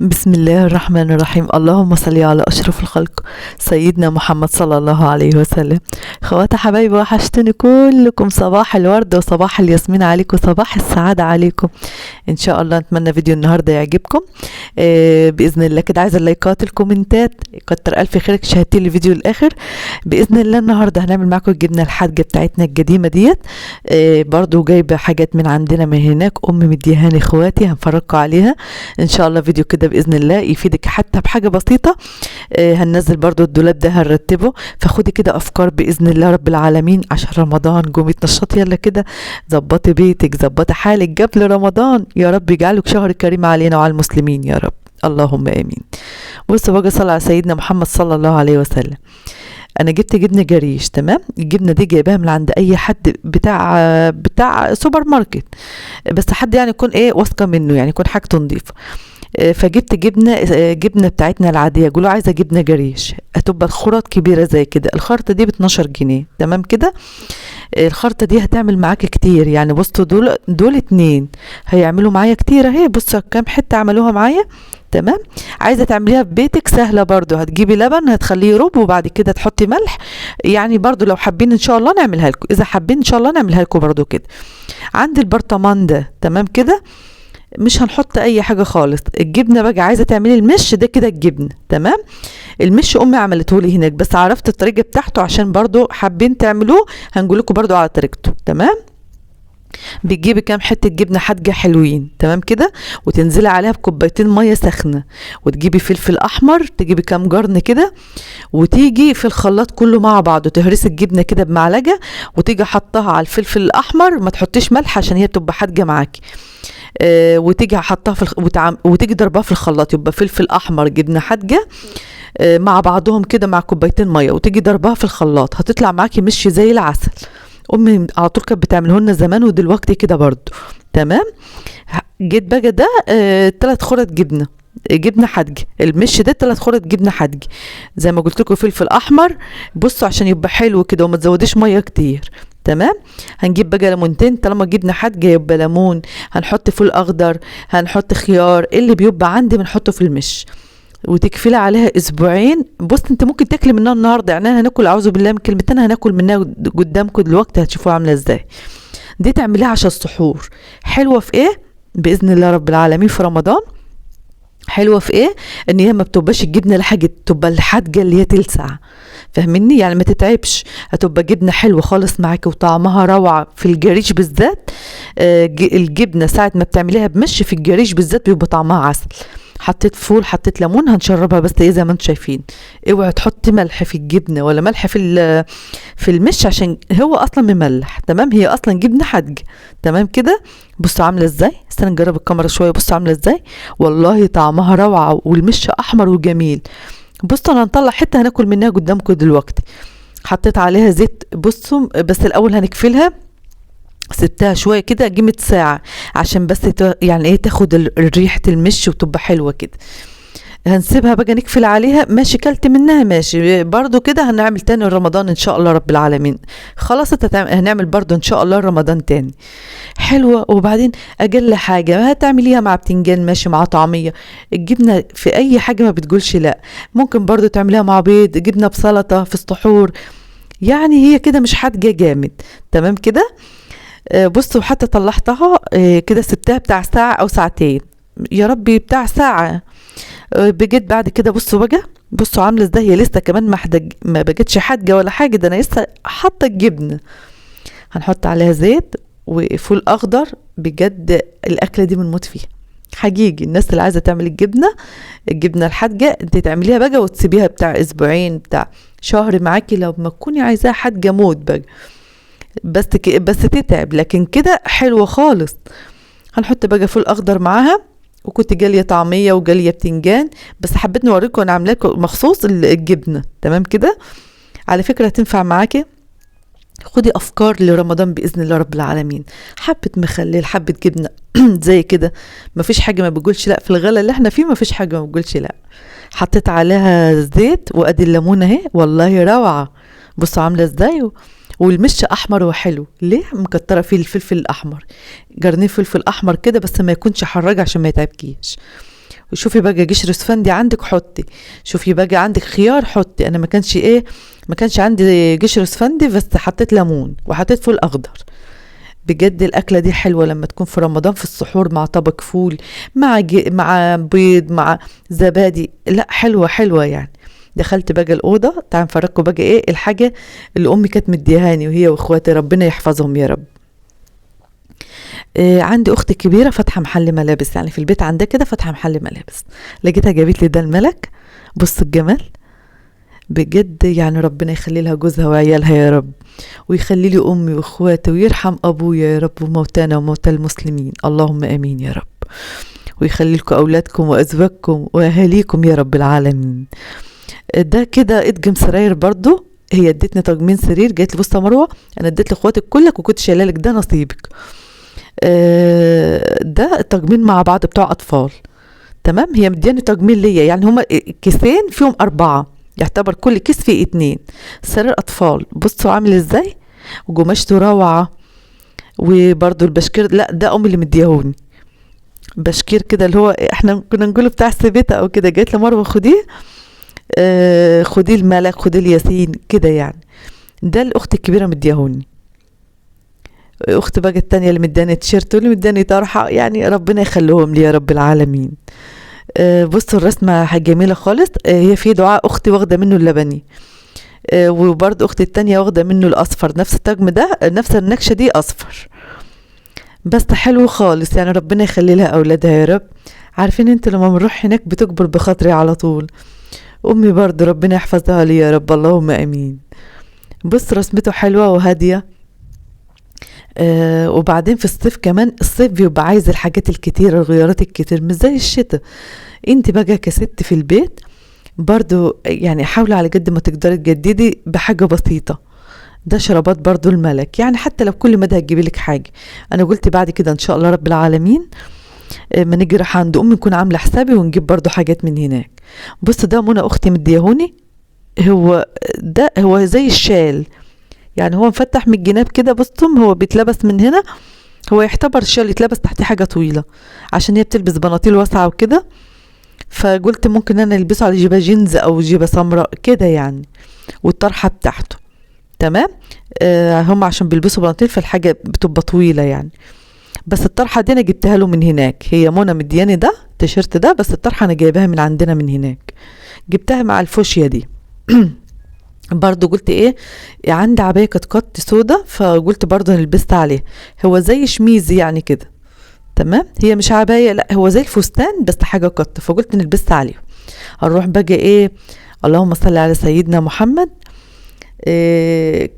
بسم الله الرحمن الرحيم. اللهم صل على أشرف الخلق سيدنا محمد صلى الله عليه وسلم. خوات حبايبي وحشتني كلكم، صباح الورد وصباح الياسمين عليكم، صباح السعادة عليكم. إن شاء الله نتمنى فيديو النهاردة يعجبكم بإذن الله. كده عايزة اللايكات الكومنتات، كتر ألف خيرك شاهدتي لي فيديو الآخر بإذن الله. النهاردة هنعمل معاكم الجبنة الحادقة بتاعتنا القديمة ديت، برضو جايبة حاجات من عندنا من هناك، أمي مديهاني إخواتي، هنفرجكم عليها إن شاء الله. فيديو كده بإذن الله يفيدك حتى بحاجة بسيطة. هننزل برضو الدولاب ده هنرتبه، فخدي كده أفكار بإذن الله رب العالمين. عشان رمضان قومي اتنشطي يلا كده، ظبطي بيتك، ظبطي حالك قبل رمضان. يا رب يجعلك شهر كريم علينا وعلى المسلمين يا رب، اللهم آمين. بصوا بقى، صلى على سيدنا محمد صلى الله عليه وسلم. انا جبت جبنه جريش، تمام. الجبنه دي جايباها من عند اي حد بتاع سوبر ماركت، بس حد يعني يكون واثقه منه، يعني يكون حاجته نظيفه. فجبت جبنه بتاعتنا العاديه، يقولوا عايزه جبنه جريش، هتبقى الخرط كبيره زي كده. الخرطه دي ب 12 جنيه، تمام كده. الخرطه دي هتعمل معاك كتير، يعني بصوا دول 2 هيعملوا معايا كتير اهي. بصوا كام حته عملوها معايا، تمام. عايزه تعمليها في بيتك سهله برضو، هتجيبي لبن هتخليه يرب، وبعد كده تحطي ملح. يعني برضو لو حابين ان شاء الله نعملها لكم، اذا حابين ان شاء الله نعملها لكم برضو كده. عندي البرطمان ده، تمام كده. مش هنحط اي حاجه خالص. الجبنه بقى عايزه تعملي المش ده كده، الجبنه تمام. المش امي عملته لي هناك، بس عرفت الطريقه بتاعته، عشان برضو حابين تعملوه هنقول لكم برضو على طريقته، تمام. بتجيبي كام حته جبنه حادقه حلوين، تمام كده، وتنزلي عليها بكوبايتين ميه سخنه، وتجيبي فلفل احمر، تجيبي كام جرن كده، وتيجي في الخلاط كله مع بعضه تهرسي الجبنه كده بمعلقه، وتيجي حطها على الفلفل الاحمر. ما تحطيش ملح عشان هي بتبقى حادقه معاكي. وتيجي حطها وتيجي ضربها في الخلاط، يبقى فلفل احمر جبنه حادقه مع بعضهم كده مع كوبايتين ميه، وتيجي ضربها في الخلاط، هتطلع معاكي مش زي العسل. امي على طول كانت بتعمله لنا زمان، ودلوقتي كده برضو، تمام. جيت بقى ده 3 خرط جبنه حادقه. المش ده 3 خرط جبنه حادقه، زي ما قلت لكم فلفل احمر. بصوا عشان يبقى حلو كده وما تزوديش ميه كتير، تمام. هنجيب بقى ليمونتين، طالما جبنه حادقه يبقى ليمون. هنحط فول اخضر، هنحط خيار، اللي بيبقى عندي بنحطه في المش، وتكفلي عليها اسبوعين. بص انت ممكن تاكلي منها النهارده، يعني هناكل، اعوذ بالله من كلمتين، هناكل منها قدامكم دلوقتي هتشوفوها عامله ازاي. دي تعمليها عشان السحور. حلوه في ايه باذن الله رب العالمين في رمضان؟ حلوه في ايه؟ ان هي ما بتبقاش الجبنه لحاجه، تبقى الحادقه اللي هي تلسع، فاهميني؟ يعني ما تتعبش، هتبقى جبنه حلوه خالص معاكي وطعمها روعه. في الجريش بالذات الجبنه ساعه ما بتعمليها بمش في الجريش بالذات بيبقى طعمها عسل. حطيت فول، حطيت ليمون، هنشربها بس زي ما انتم شايفين. اوعي تحطي ملح في الجبنه ولا ملح في المش، عشان هو اصلا مملح، تمام. هي اصلا جبنه حادقه، تمام كده. بصوا عامله ازاي، استنى نجرب الكاميرا شويه. بصوا عامله ازاي، والله طعمها روعه، والمش احمر وجميل. بصوا انا هنطلع حته هناكل منها قدامكم دلوقتي. حطيت عليها زيت، بصوا بس الاول هنكفلها، سبتها شويه كده قيمه ساعه، عشان بس يعني تاخد ريحه المش وتبقى حلوه كده. هنسيبها بقى نقفل عليها، ماشي. كلت منها ماشي برضو كده. هنعمل تاني رمضان ان شاء الله رب العالمين. خلاص هنعمل برضو ان شاء الله رمضان تاني. حلوة. وبعدين اقل حاجة هتعمليها مع بتنجان ماشي، مع طعمية. الجبنة في اي حاجة ما بتقولش لا. ممكن برضو تعمليها مع بيض، جبنة بسلطة في السحور، يعني هي كده مش حادقة جامد، تمام كده. بصوا حتى طلعتها كده، سبتها بتاع ساعة او ساعتين، يا ربي بتاع ساعة. بجيت بعد كده، بصوا بقى، بصوا عامله ازاي. هي لسه كمان ما بقتش حادقه ولا حاجه، ده انا لسه حاطه الجبنه. هنحط عليها زيت وفول اخضر. بجد الاكله دي بنموت فيها حقيقي. الناس اللي عايزه تعمل الجبنه الحادقه، انت تعمليها بقى وتسيبيها بتاع اسبوعين بتاع شهر معاكي، لو ما تكوني عايزاها حادقه موت بقى، بس تتعب، لكن كده حلوه خالص. هنحط بقى فول اخضر معاها، وكنت جاليه طعميه وجاليه بتنجان، بس حبيت نوريكم انا عامله لكم مخصوص الجبنه، تمام كده. على فكره هتنفع معاكي. خدي افكار لرمضان باذن الله رب العالمين. حبه مخلل، حبه جبنه زي كده، مفيش حاجه ما بقولش لا في الغلا اللي احنا فيه، مفيش حاجه ما بقولش لا. حطيت عليها زيت، وادي الليمونه اهي، والله روعه. بصوا عامله ازاي. والمش احمر وحلو، ليه مكتره فيه الفلفل الاحمر، جرنيه فلفل احمر كده، بس ما يكونش حراج عشان ما يتعبكيش. وشوفي بقى قشر اسفندي عندك حطي، شوفي بقى عندك خيار حطي. انا ما كانش عندي قشر اسفندي، بس حطيت ليمون وحطيت فول اخضر. بجد الاكله دي حلوه لما تكون في رمضان في السحور مع طبق فول، مع بيض، مع زبادي. لا حلوه حلوه يعني. دخلت بقى الاوضه، تعال نفرجكم بقى ايه الحاجه اللي امي كانت مديهاني وهي واخواتي، ربنا يحفظهم يا رب. عندي اختي كبيره فاتحه محل ملابس، يعني في البيت عندها كده فاتحه محل ملابس. لقيتها جابت لي ده الملك، بص الجمال بجد. يعني ربنا يخلي لها جوزها وعيالها يا رب، ويخلي لي امي واخواتي، ويرحم ابويا يا رب، وموتانا وموتى المسلمين، اللهم امين يا رب. ويخلي لكم اولادكم وازواجكم واهاليكم يا رب العالمين. ده كده ادجم سراير برضو، هي ادتني طقمين سرير، جات لي بص يا مروه انا اديت لاخواتك كلك وكنت شايله لك، ده نصيبك. ده طقمين مع بعض بتوع اطفال، تمام. هي مدياني طقمين ليا، يعني هما كيسين فيهم 4، يعتبر كل كيس فيه 2. سرير اطفال بصوا عامل ازاي، وقماشته روعه. وبرضو البشكير، لا ده امي اللي مديهوني بشكير كده، اللي هو احنا كنا نقوله بتاع السبيته او كده. جيت لمروه خديه، خديه الملك، خديه الياسين كده يعني. ده الاخت الكبيره مديهوني. اخت بقى التانية اللي مداني تيشيرت واللي مداني طرحه، يعني ربنا يخليهم لي يا رب العالمين. بصوا الرسمه جميله خالص. هي في دعاء اختي واخده منه اللبني، وبرضه اختي التانية واخده منه الاصفر، نفس الطقم ده نفس النكشه دي اصفر، بس حلو خالص. يعني ربنا يخلي لها اولادها يا رب. عارفين انت لما بنروح هناك بتكبر بخاطري على طول. امي برضه ربنا يحفظها لي يا رب، اللهم امين. بص رسمته حلوه وهاديه. وبعدين في الصيف كمان، الصيف بيبقى عايز الحاجات الكتير، الغيارات الكتير، مش زي الشتاء. انت بقى كست في البيت برضو يعني حاولي على قد ما تقدري تجددي بحاجة بسيطة. ده شرابات برضو الملك، يعني حتى لو كل مدى هتجيبي لك حاجة. انا قلت بعد كده ان شاء الله رب العالمين ما نيجي راح عند امي نكون عاملة حسابي ونجيب برضو حاجات من هناك. بص ده منى اختي مديهوني، هو زي الشال، يعني هو مفتح من الجناب كده. بصتم هو بيتلبس من هنا، هو يعتبر شال يتلبس تحتيه حاجة طويلة، عشان هي بتلبس بناطيل واسعة وكده. فقلت ممكن انا البسه على جيبه جينز او جيبه سمراء كده يعني، والطرحة بتاعته تمام. هم عشان بيلبسوا بناطيل فالحاجة بتبقى طويلة يعني. بس الطرحة دي انا جبتها له من هناك، هي منى مدياني ده التيشيرت ده، بس الطرحة انا جايباها من عندنا من هناك، جبتها مع الفوشيا دي. برضو قلت ايه، عندي عباية كتكوت سودا، فقلت برضو انا لبست عليه، هو زي شميز يعني كده تمام. هي مش عباية، لا هو زي الفستان بس حاجة قط، فقلت نلبست عليه. هنروح بقى ايه، اللهم صل على سيدنا محمد.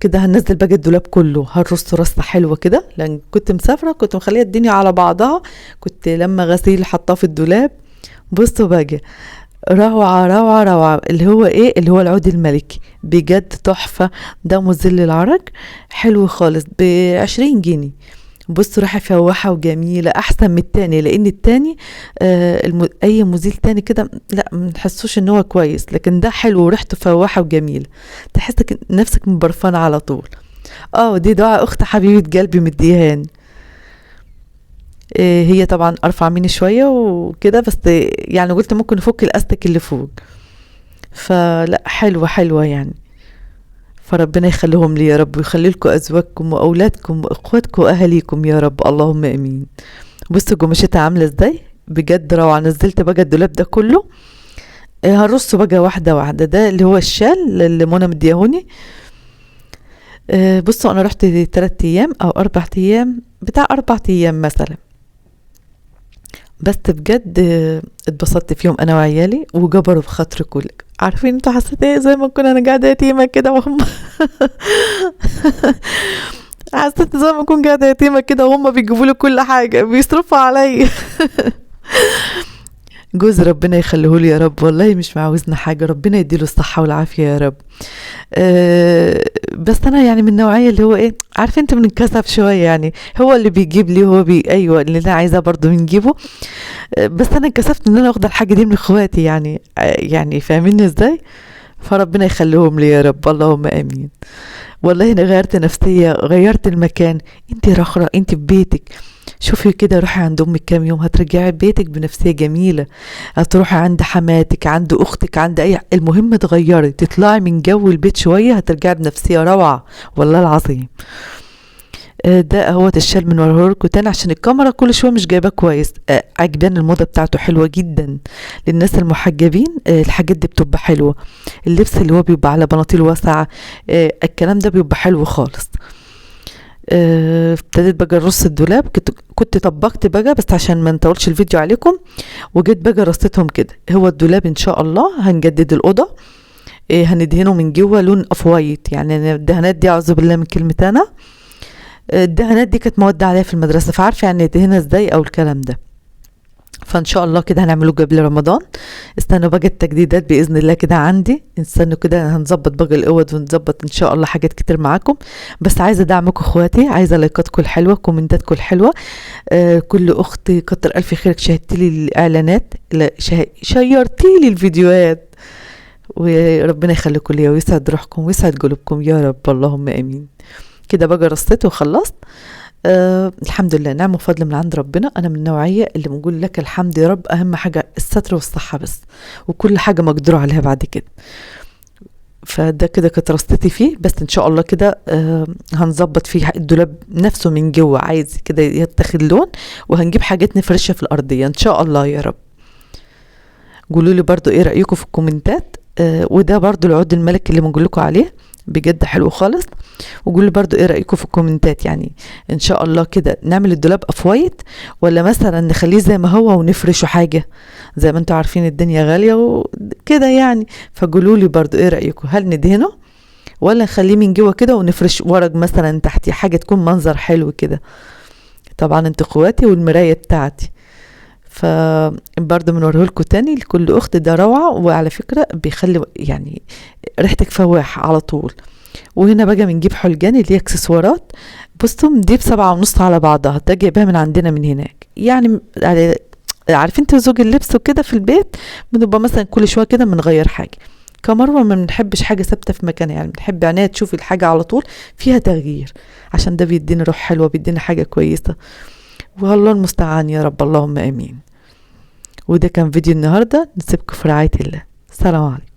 كده هننزل بقى الدولاب كله، هنرص رصة حلوة كده، لان كنت مسافرة كنت مخلية الدنيا على بعضها، كنت لما غسيل حطاه في الدولاب. بصوا بقى روعة روعة روعة، اللي هو ايه، اللي هو العود الملكي بجد تحفة. ده مزل العرج حلو خالص ب20 جنيه. بصوا ريحة فواحة وجميلة، احسن من التاني، لان التاني اي مزيل تاني كده لا منحسوش ان هو كويس، لكن ده حلو وريحته فواحة وجميلة، تحسك نفسك مبرفانة على طول. دي دعاء اخت حبيبة قلبي مديهان. هي طبعا ارفع مني شوية وكده، بس يعني قلت ممكن نفك الاستك اللي فوق، فلا حلوة حلوة يعني. فربنا يخليهم لي يا رب، ويخلي لكم ازواجكم واولادكم واخواتكم واهاليكم يا رب، اللهم امين. بصوا قماشتها عامله ازاي بجد روعه. نزلت بقى الدولاب ده كله، هنرصه بقى واحده واحده. ده اللي هو الشال اللي منى مديهوني. بصوا انا رحت 3 ايام او 4 ايام، بتاع 4 ايام مثلا، بس بجد اتبسطت فيهم انا وعيالي وجبروا بخاطري كلك. عارفين انتوا حسيت ايه، زي ما كنا انا قاعده يتيمه كده وهم حسيت زي ما اكون قاعده يتيمه كده وهم بيجيبوا لي كل حاجه، بيصرفوا عليا جوز ربنا يخليه لي يا رب، والله مش معوزنا حاجه، ربنا يديله الصحه والعافيه يا رب. بس انا يعني من النوعيه اللي هو ايه، عارفه انت بنتكسف شويه، يعني هو اللي بيجيب لي، هو ايوه اللي انا عايزاه برضو بنجيبه. بس انا اتكسفت ان انا واخده الحاجه دي من اخواتي، يعني فاهمين ازاي. فربنا يخليهم لي يا رب، اللهم امين. والله انا غيرت نفسيه، غيرت المكان. انت رخرة، انت في بيتك، شوفي كده، روحي عند امك كام يوم هترجعي بيتك بنفسية جميلة. هتروحي عند حماتك، عند اختك، عند اي، المهم تغيري، تطلعي من جو البيت شوية، هترجعي بنفسية روعة والله العظيم. ده اهوت الشال من ورهولكوا تاني عشان الكاميرا كل شويه مش جايباه كويس. عجبان الموضه بتاعته حلوه جدا للناس المحجبين. الحاجات دي بتبقى حلوه. اللبس اللي هو بيبقى على بناطيل واسعه، الكلام ده بيبقى حلو خالص. ابتديت بقى ارص الدولاب، كنت طبقت بقى بس عشان ما نطولش الفيديو عليكم، وجيت بقى رصيتهم كده. هو الدولاب ان شاء الله هنجدد الاوضه، هندهنه من جوه لون اوف وايت، يعني الدهانات دي اعوذ بالله من كلمه انا، الدهانات دي كانت مودة عليها في المدرسة، فعارفة يعني دهنها ازاي او الكلام ده. فان شاء الله كده هنعمله قبل رمضان. استنوا بقى التجديدات باذن الله كده عندي، استنوا كده هنظبط بقى الاوض ونظبط ان شاء الله حاجات كتير معاكم. بس عايزه ادعمكم اخواتي، عايزه لايكاتكم الحلوه، كومنتاتكم الحلوه. كل اخت كتر الف خيرك، شاهدتي لي الاعلانات، شيرتي لي الفيديوهات، وربنا يخليكم ليا ويسعد روحكم ويسعد قلوبكم يا رب، اللهم امين. كده بقى رصيت وخلصت. الحمد لله، نعم وفضل من عند ربنا. انا من النوعيه اللي بنقول لك الحمد يا رب، اهم حاجه الستر والصحه بس، وكل حاجه مقدور عليها بعد كده. فده كده كانت رصتي فيه، بس ان شاء الله كده هنظبط فيه الدولاب نفسه من جوه، عايز كده يتاخد لون، وهنجيب حاجات نفرشها في الارضيه ان شاء الله يا رب. قولوا لي برضو ايه رايكم في الكومنتات. وده برضو العود الملكي اللي بنقول لكم عليه، بجد حلو خالص. وقولوا برضو ايه رأيكم في الكومنتات، يعني ان شاء الله كده نعمل الدولاب افوايت، ولا مثلا نخليه زي ما هو ونفرشه حاجة، زي ما انتوا عارفين الدنيا غالية وكده يعني. فقولوا لي برضو ايه رأيكم، هل ندهنه ولا نخليه من جوه كده ونفرش ورق مثلا تحتيه، حاجة تكون منظر حلو كده. طبعا انتوا اخواتي والمراية بتاعتي. فبرضه بنوريهولكوا تاني لكل اخت، ده روعة، وعلى فكرة بيخلي يعني ريحتك فواحة على طول. وهنا بقى بنجيب حلجان اللي هي اكسسوارات. بصوا دي ب7.5 على بعضها، ده جايبها من عندنا من هناك يعني. عارفين انتوا زوج اللبس وكده في البيت، بنبقى مثلا كل شويه كده بنغير حاجه. كمروه ما بنحبش حاجه ثابته في مكانها، يعني بنحب عينيها تشوف الحاجه على طول فيها تغيير، عشان ده بيدينا روح حلوه، بيدينا حاجه كويسه. والله المستعان يا رب، اللهم امين. وده كان فيديو النهارده، نسيبكم في رعايه الله. سلام عليكم.